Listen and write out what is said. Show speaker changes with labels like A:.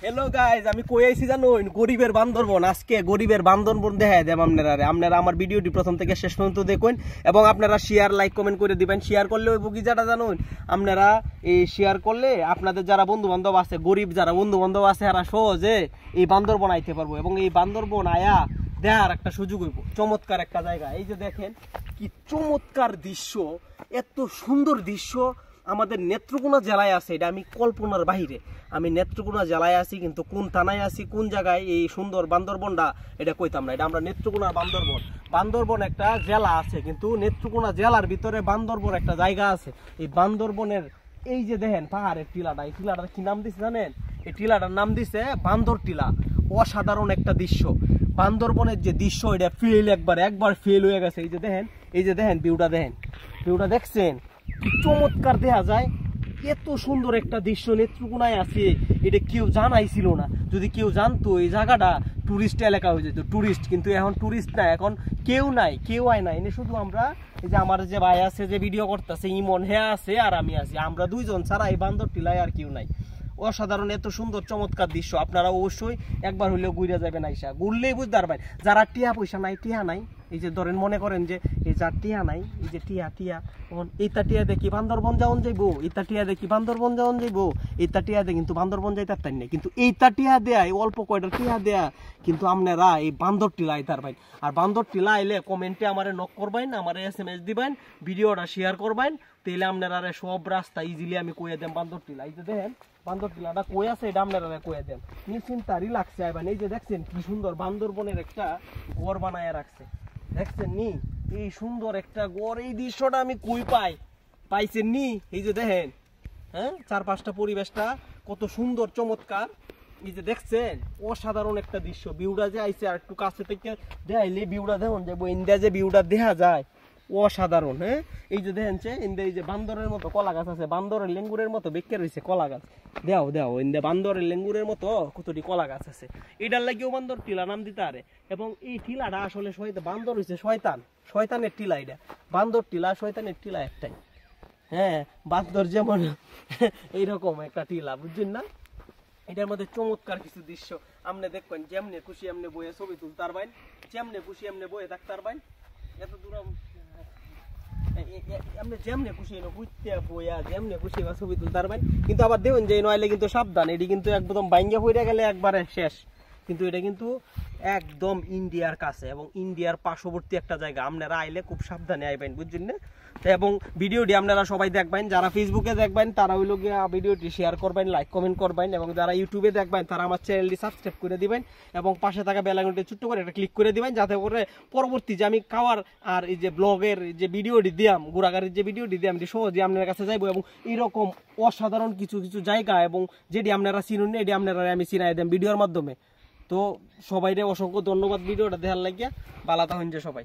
A: Hello guys, আমি কই আইছি জানুন গরিবের বান্দরবন। আজকে গরিবের বান্দরবন দেখায় দেব আপনারা আমার ভিডিওটি প্রথম থেকে শেষ পর্যন্ত দেখুন এবং আপনারা শেয়ার লাইক কমেন্ট করে দিবেন। শেয়ার করলে ওই বগিচাটা জানুন আপনারা এই শেয়ার করলে আপনাদের যারা বন্ধু বান্ধব আছে, গরিব যারা বন্ধু বান্ধব আছে, তারা সহজে এই বান্দরবন আইতে পারবো এবং এই বান্দরবন আয়া দেখার একটা সুযোগ হইব। চমৎকার একটা জায়গা, এই যে দেখেন কি চমৎকার দৃশ্য, এত সুন্দর দৃশ্য আমাদের নেত্রকোনা জেলায় আছে। এটা আমি কল্পনার বাহিরে। আমি নেত্রকোনা জেলায় আছি, কিন্তু কোন থানায় আছি, কোন জায়গায় এই সুন্দর বান্দরবনটা এটা কইতাম না। এটা আমরা নেত্রকোনার বান্দরবন। বান্দরবন একটা জেলা আছে, কিন্তু নেত্রকোনা জেলার ভিতরে বান্দরবন একটা জায়গা আছে। এই বান্দরবনের এই যে দেখেন পাহাড়ের টিলাটা, এই টিলাটার কি নাম দিছে জানেন? এই টিলাটার নাম দিছে বান্দর টিলা। অসাধারণ একটা দৃশ্য, বান্দরবনের যে দৃশ্য এটা ফেল একবার ফেল হয়ে গেছে। এই যে দেখেন ভিউটা দেখছেন কি চমৎকার দেখা যায়। এত সুন্দর একটা দৃশ্য নেত্রকোনায় আছে, এটা কেউ জানাইছিল না। যদি কেউ জানতো এই জায়গাটা টুরিস্ট এলাকা হয়ে যেত, টুরিস্ট। কিন্তু এখন টুরিস্ট না, এখন কেউ আয় নাই। শুধু আমরা এই যে আমার যে ভাই আছে যে ভিডিও করতেছে, ইমন হ্যাঁ আছে আর আমি আছি, আমরা দুইজন ছাড়া এই বান্দর টিলায় আর কেউ নাই। অসাধারণ এত সুন্দর চমৎকার দৃশ্য, আপনারা অবশ্যই একবার হইলেও ঘুরে যাবেন। আইসা ঘুরলেই বুঝতে পারবেন। যারা টিয়া পয়সা নাই, টিয়া নাই, এই যে ধরেন মনে করেন যে এই যার টিয়া নাই, এই যে টিয়া এইটা টিয়া দেখি বান্দরবন যাওন যাইবো, এইটা টিয়া দেখি বান্দরবন যাওন যাইবো, এইটা টিয়া দিয়ে কিন্তু বান্দরবন যাইতে পারতেন না। কিন্তু এইটা টিয়া দেয়, অল্প কয়টা টিয়া দেয়া কিন্তু আপনারা এই বান্দর টিলা আইতে পারবেন। আর বান্দর টিলা আইলে কমেন্টে আমারে নক করবেন, আমারে SMS দিবেন, ভিডিওটা শেয়ার করবেন, তাইলে আপনারা সব রাস্তা ইজিলি আমি কইয়া দেন বান্দর টিলা। এই যে দেখেন বান্দর টিলাটা কই আছে, এটা আপনারা কইয়া দেন, নিশ্চিন্তা রিল্যাক্সে আইবেন। এই যে দেখছেন কি সুন্দর বান্দরবনের একটা ঘর বানায় রাখছে, দেখছেন নি? এই সুন্দর একটা ঘর, এই দৃশ্যটা আমি কই পাইছেন নি? এই যে দেখেন, হ্যাঁ, চারপাশটা পরিবেশটা কত সুন্দর চমৎকার। এই যে দেখছেন অসাধারণ একটা দৃশ্য। ভিউটা যে আইছে আর একটু কাছে থেকে দেখাইলে ভিউটা দেখুন যাবো, ইন্ডিয়া যে ভিউটা দেখা যায় অসাধারণ। হ্যাঁ, এই যে দেখেন ইন্ডিয়া এই যে বান্দরের মতো কলা গাছ আছে, বান্দরের লেঙ্গুরের মতো বেঁকে রয়েছে কলা গাছ। দেও ইন্ডিয়া বান্দরের লেঙ্গুরের মতো কতটি কলা গাছ আছে। এটার লাগেও বান্দর টিলা নাম দিতে পারে। এবং এই টিলাটা আসলে বান্দর হয়েছে শয়তানের টিলা। এটা বান্দর টিলা, শয়তানের টিলা একটাই। হ্যাঁ, বান্দর যেমন এইরকম একটা টিলা, বুঝছেন না? এটার মধ্যে চমৎকার কিছু দৃশ্য আপনি দেখবেন। যেমনে খুশি এমনি বয়ে ছবি তুলতে পারবেন, যেমনে খুশি এমনি বয়ে থাকতে পারবেন। এত দূর আপনি যেমনে খুশি বইয়া যেমনে খুশি ছবি তুলতে পারবেন। কিন্তু আবার দেখুন যে নইলে কিন্তু সাবধান, এটি কিন্তু একদম ভাঙ্গা হয়ে গেলে একবারে শেষ। কিন্তু এটা কিন্তু একদম ইন্ডিয়ার কাছে এবং ইন্ডিয়ার পার্শ্ববর্তী একটা জায়গা। আপনারা আইলে খুব সাবধানে আইবেন, বুঝছেন না? এবং ভিডিওটি আপনারা সবাই দেখবেন, যারা ফেসবুকে দেখবেন তারা হইল গিয়ে ভিডিওটি শেয়ার করবেন, লাইক কমেন্ট করবেন, এবং যারা ইউটিউবে দেখবেন তারা আমার চ্যানেলটি সাবস্ক্রাইব করে দিবেন এবং পাশে থাকা বেল আইকনটি ছোট্ট করে একটা ক্লিক করে দিবেন, যাতে করে পরবর্তী যে আমি খাওয়ার আর এই যে ব্লগের যে ভিডিওটি দিয়াম, ঘোরাঘুরির যে ভিডিওটি দিয়াম, এটি সহজে আপনার কাছে যাইবো। এবং এইরকম অসাধারণ কিছু জায়গা এবং যেটি আপনারা চিনুন না, এটি আপনারা আমি চিনাই দেন ভিডিওর মাধ্যমে। তো সবাইরে অসংখ্য ধন্যবাদ ভিডিওটা দেখার লাগিয়া। ভালো থাকুন যে সবাই।